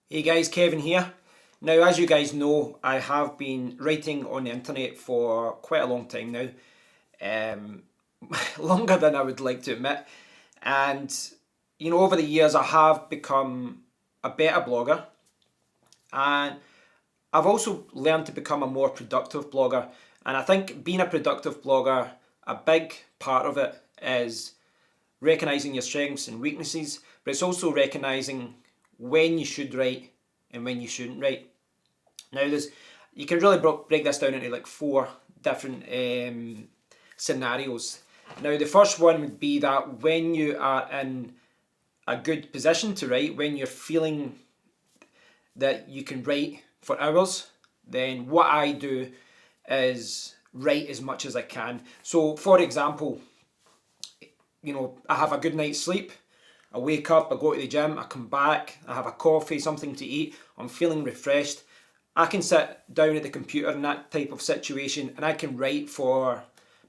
Hey guys, Kevin here. Now, as you guys know, I have been writing on the internet for quite a long time now, um, longer than I would like to admit. And over the years, I have become a better blogger, and I've also learned to become a more productive blogger. And I think being a productive blogger, a big part of it is recognizing your strengths and weaknesses, but it's also recognizing when you should write and when you shouldn't write. Now, you can really break this down into like four different scenarios. Now, the first one would be that when you are in a good position to write, when you're feeling that you can write for hours, then what I do is write as much as I can. So, for example, I have a good night's sleep. I wake up, I go to the gym, I come back, I have a coffee, something to eat, I'm feeling refreshed. I can sit down at the computer in that type of situation and I can write for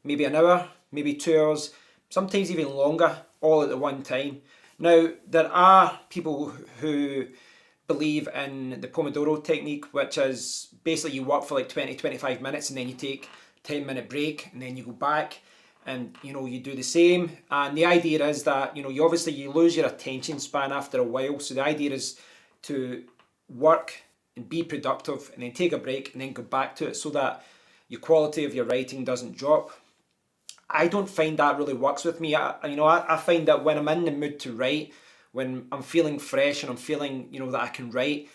maybe an hour, maybe 2 hours, sometimes even longer, all at the one time. Now, there are people who believe in the Pomodoro technique, which is basically you work for like 20-25 minutes and then you take a 10-minute break and then you go back and you do the same. And the idea is that you lose your attention span after a while, so the idea is to work and be productive and then take a break and then go back to it so that your quality of your writing doesn't drop. I don't find that really works with me. I find that when I'm in the mood to write, when I'm feeling fresh and I'm feeling that I can write,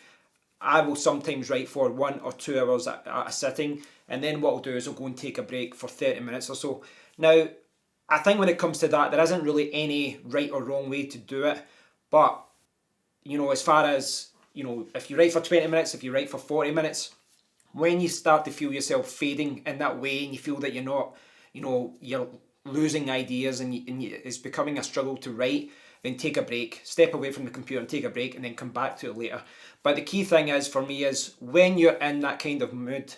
I will sometimes write for 1 or 2 hours at a sitting, and then what I'll do is I'll go and take a break for 30 minutes or so. Now, I think when it comes to that, there isn't really any right or wrong way to do it, but as far as if you write for 20 minutes, if you write for 40 minutes, when you start to feel yourself fading in that way and you feel that you're not, you're losing ideas and it's becoming a struggle to write, then take a break, step away from the computer and take a break and then come back to it later. But the key thing is for me is when you're in that kind of mood,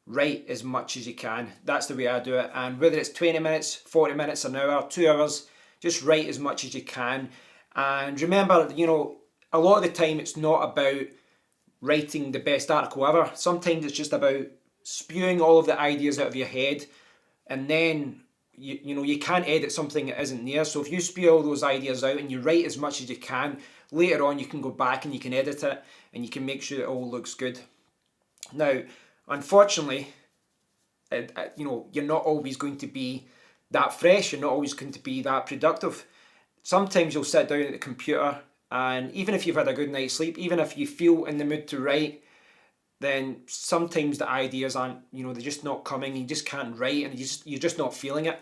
write as much as you can. That's the way I do it. And whether it's 20 minutes, 40 minutes, an hour, 2 hours, just write as much as you can. And remember, a lot of the time it's not about writing the best article ever. Sometimes it's just about spewing all of the ideas out of your head, and then you can't edit something that isn't there. So if you spew all those ideas out and you write as much as you can, later on you can go back and you can edit it and you can make sure it all looks good. Now, unfortunately, you're not always going to be that fresh. You're not always going to be that productive. Sometimes you'll sit down at the computer, and even if you've had a good night's sleep, even if you feel in the mood to write, then sometimes the ideas aren't, they're just not coming. You just can't write, and you're just not feeling it.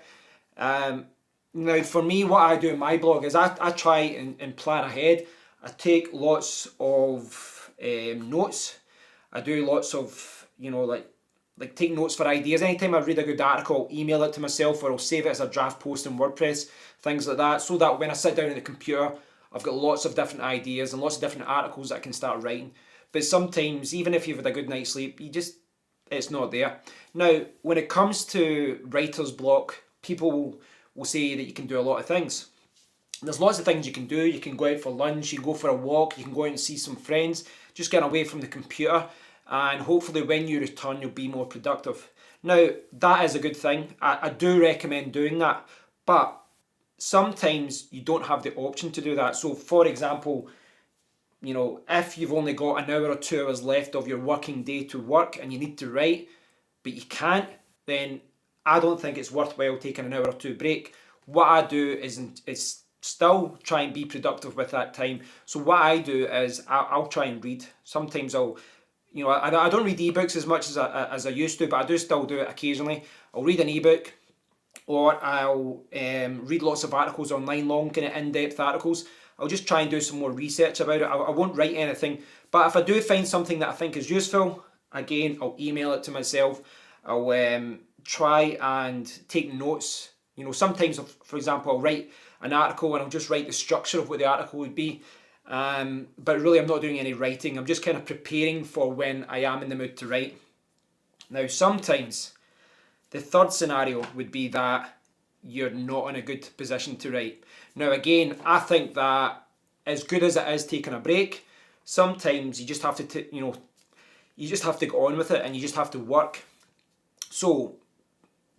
Now, for me, what I do in my blog is I try and plan ahead. I take lots of notes. I do lots of, like take notes for ideas. Anytime I read a good article, I'll email it to myself or I'll save it as a draft post in WordPress, things like that, so that when I sit down at the computer, I've got lots of different ideas and lots of different articles that I can start writing. But sometimes, even if you've had a good night's sleep, it's not there. Now, when it comes to writer's block, people will say that you can do a lot of things. There's lots of things you can do. You can go out for lunch, you can go for a walk, you can go out and see some friends, just get away from the computer, and hopefully when you return, you'll be more productive. Now, that is a good thing. I do recommend doing that, but sometimes you don't have the option to do that. So, for example, if you've only got an hour or 2 hours left of your working day to work and you need to write, but you can't, then I don't think it's worthwhile taking an hour or two break. What I do is still try and be productive with that time. So what I do is I'll try and read. Sometimes I don't read ebooks as much as I used to, but I do still do it occasionally. I'll read an ebook, or I'll read lots of articles online, long kind of in-depth articles. I'll just try and do some more research about it. I won't write anything, but if I do find something that I think is useful, again, I'll email it to myself. I'll try and take notes. Sometimes, for example, I'll write an article and I'll just write the structure of what the article would be. But really, I'm not doing any writing. I'm just kind of preparing for when I am in the mood to write. Now, sometimes the third scenario would be that you're not in a good position to write. Now, again, I think that as good as it is taking a break, sometimes you just have to, you just have to go on with it, and you just have to work. So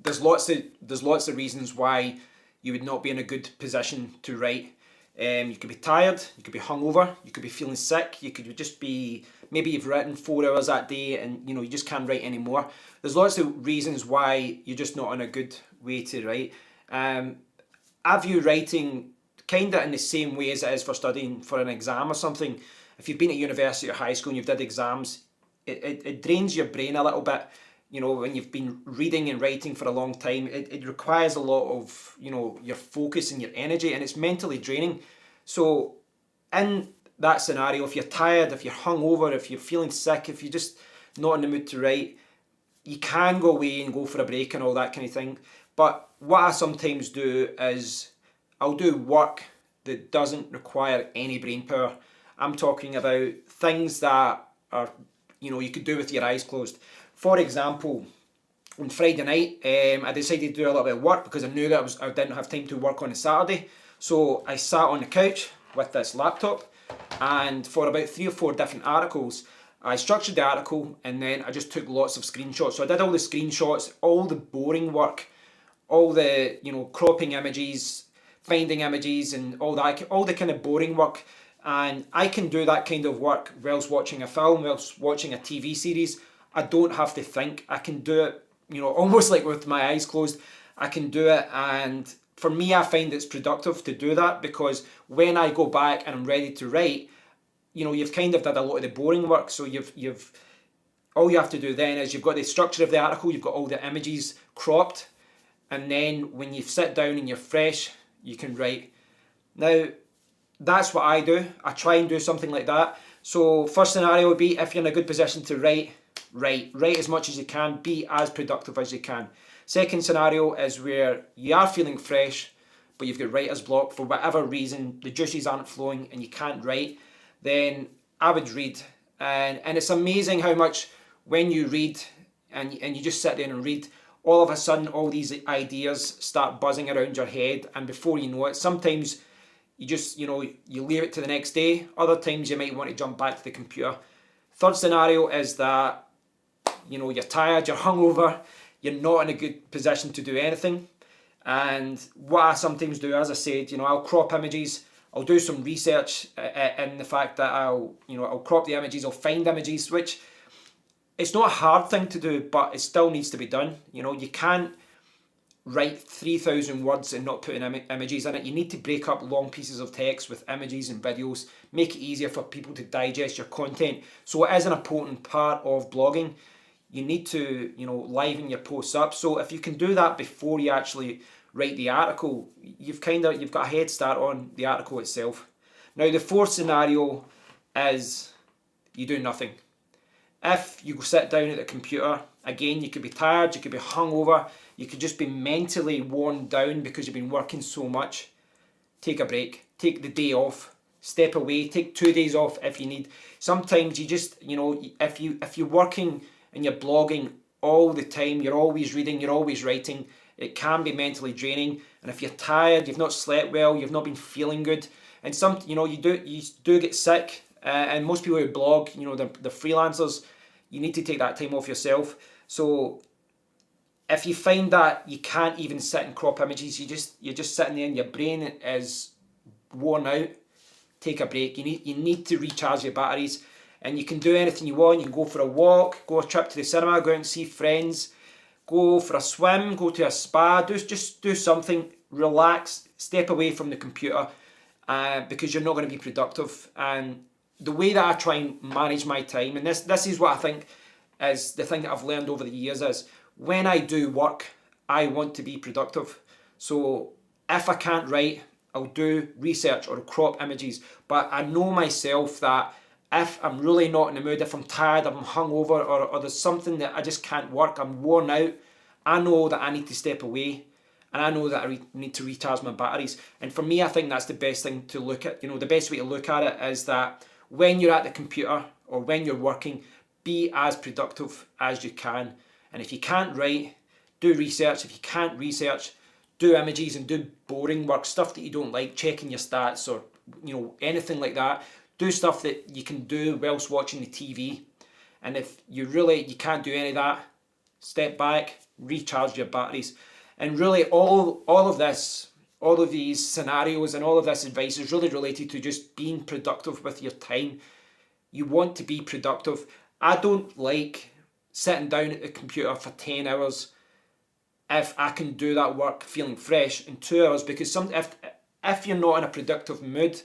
there's lots of reasons why you would not be in a good position to write. You could be tired, you could be hungover, you could be feeling sick, you could just be, maybe you've written 4 hours that day and you just can't write anymore. There's lots of reasons why you're just not in a good way to write. I view writing kind of in the same way as it is for studying for an exam or something. If you've been at university or high school and you've did exams, it drains your brain a little bit. When you've been reading and writing for a long time, it requires a lot of, your focus and your energy, and it's mentally draining. So in that scenario, if you're tired, if you're hungover, if you're feeling sick, if you're just not in the mood to write, you can go away and go for a break and all that kind of thing. But what I sometimes do is I'll do work that doesn't require any brain power. I'm talking about things that are, you could do with your eyes closed. For example, on Friday night, I decided to do a little bit of work because I knew that I didn't have time to work on a Saturday. So I sat on the couch with this laptop, and for about 3 or 4 different articles, I structured the article and then I just took lots of screenshots. So I did all the screenshots, all the boring work, all the cropping images, finding images, and all the kind of boring work. And I can do that kind of work whilst watching a film, whilst watching a TV series. I don't have to think. I can do it, almost like with my eyes closed. I can do it, and for me, I find it's productive to do that, because when I go back and I'm ready to write, you've kind of done a lot of the boring work. So you've all you have to do then is you've got the structure of the article, you've got all the images cropped, and then when you sit down and you're fresh, you can write. Now, that's what I do. I try and do something like that. So first scenario would be, if you're in a good position to write as much as you can, be as productive as you can. Second scenario is where you are feeling fresh, but you've got writer's block for whatever reason, the juices aren't flowing and you can't write, then I would read. And it's amazing how much when you read and you just sit there and read, all of a sudden all these ideas start buzzing around your head, and before you know it, sometimes you just, you leave it to the next day. Other times you might want to jump back to the computer. Third scenario is that, you're tired, you're hungover, you're not in a good position to do anything. And what I sometimes do, as I said, I'll crop images, I'll do some research in the fact that I'll crop the images, I'll find images, which it's not a hard thing to do, but it still needs to be done. You can't write 3,000 words and not put in images in it. You need to break up long pieces of text with images and videos, make it easier for people to digest your content. So it is an important part of blogging. You need to, liven your posts up. So if you can do that before you actually write the article, you've got a head start on the article itself. Now, the fourth scenario is you do nothing. If you sit down at the computer, again, you could be tired, you could be hungover, you could just be mentally worn down because you've been working so much. Take a break, take the day off, step away, take 2 days off if you need. Sometimes you just, if you're working and you're blogging all the time, you're always reading, you're always writing, it can be mentally draining. And if you're tired, you've not slept well, you've not been feeling good, and you do get sick. And most people who blog, they're freelancers. You need to take that time off yourself. So if you find that you can't even sit and crop images, you're just sitting there and your brain is worn out, take a break. You need to recharge your batteries, and you can do anything you want. You can go for a walk, go a trip to the cinema, go out and see friends, go for a swim, go to a spa, just do something, relax, step away from the computer, because you're not going to be productive. And the way that I try and manage my time, and this is what I think is the thing that I've learned over the years, is when I do work, I want to be productive. So if I can't write, I'll do research or crop images. But I know myself that if I'm really not in the mood, if I'm tired, if I'm hungover, or there's something that I just can't work, I'm worn out, I know that I need to step away. And I know that I need to recharge my batteries. And for me, I think that's the best thing to look at. The best way to look at it is that when you're at the computer or when you're working, be as productive as you can. And if you can't write, do research. If you can't research, do images and do boring work, stuff that you don't like, checking your stats or anything like that. Do stuff that you can do whilst watching the TV. And if you can't do any of that, step back, recharge your batteries. And really all of this, all of these scenarios and all of this advice is really related to just being productive with your time. You want to be productive. I don't like sitting down at the computer for 10 hours if I can do that work feeling fresh in 2 hours, because if you're not in a productive mood,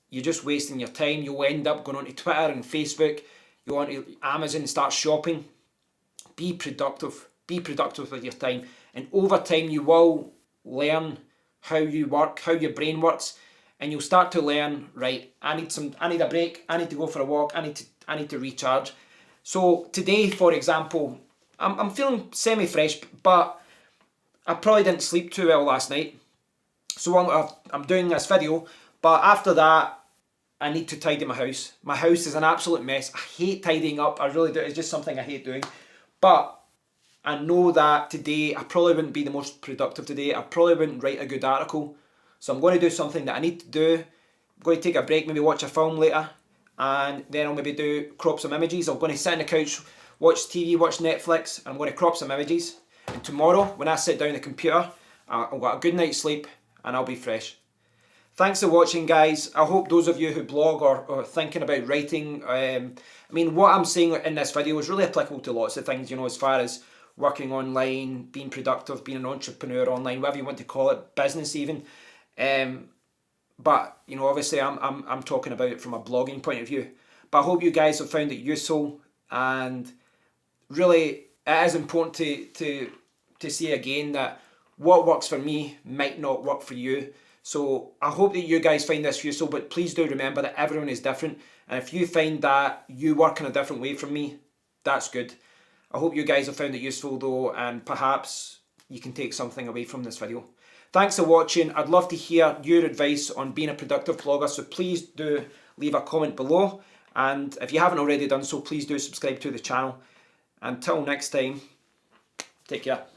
you're just wasting your time. You'll end up going onto Twitter and Facebook, you go onto Amazon and start shopping. Be productive. Be productive with your time. And over time you will learn how you work, how your brain works, and you'll start to learn, right, I need a break, I need to go for a walk, I need to recharge. So today, for example, I'm feeling semi-fresh, but I probably didn't sleep too well last night. So I'm doing this video, but after that, I need to tidy my house. My house is an absolute mess. I hate tidying up, I really do. It's just something I hate doing. But I know that today I probably wouldn't be the most productive today. I probably wouldn't write a good article. So I'm going to do something that I need to do. I'm going to take a break, maybe watch a film later, and then I'll maybe crop some images. I'm going to sit on the couch, watch TV, watch Netflix, and I'm going to crop some images. And tomorrow, when I sit down at the computer, I'll get a good night's sleep and I'll be fresh. Thanks for watching, guys. I hope those of you who blog or thinking about writing, I mean, what I'm saying in this video is really applicable to lots of things, you know, as far as working online, being productive, being an entrepreneur online, whatever you want to call it, business even. But you know, obviously I'm talking about it from a blogging point of view. But I hope you guys have found it useful, and really it is important to say again that what works for me might not work for you. So I hope that you guys find this useful, but please do remember that everyone is different, and if you find that you work in a different way from me, that's good. I hope you guys have found it useful though, and perhaps you can take something away from this video. Thanks for watching. I'd love to hear your advice on being a productive vlogger, so please do leave a comment below. And if you haven't already done so, please do subscribe to the channel. Until next time, take care.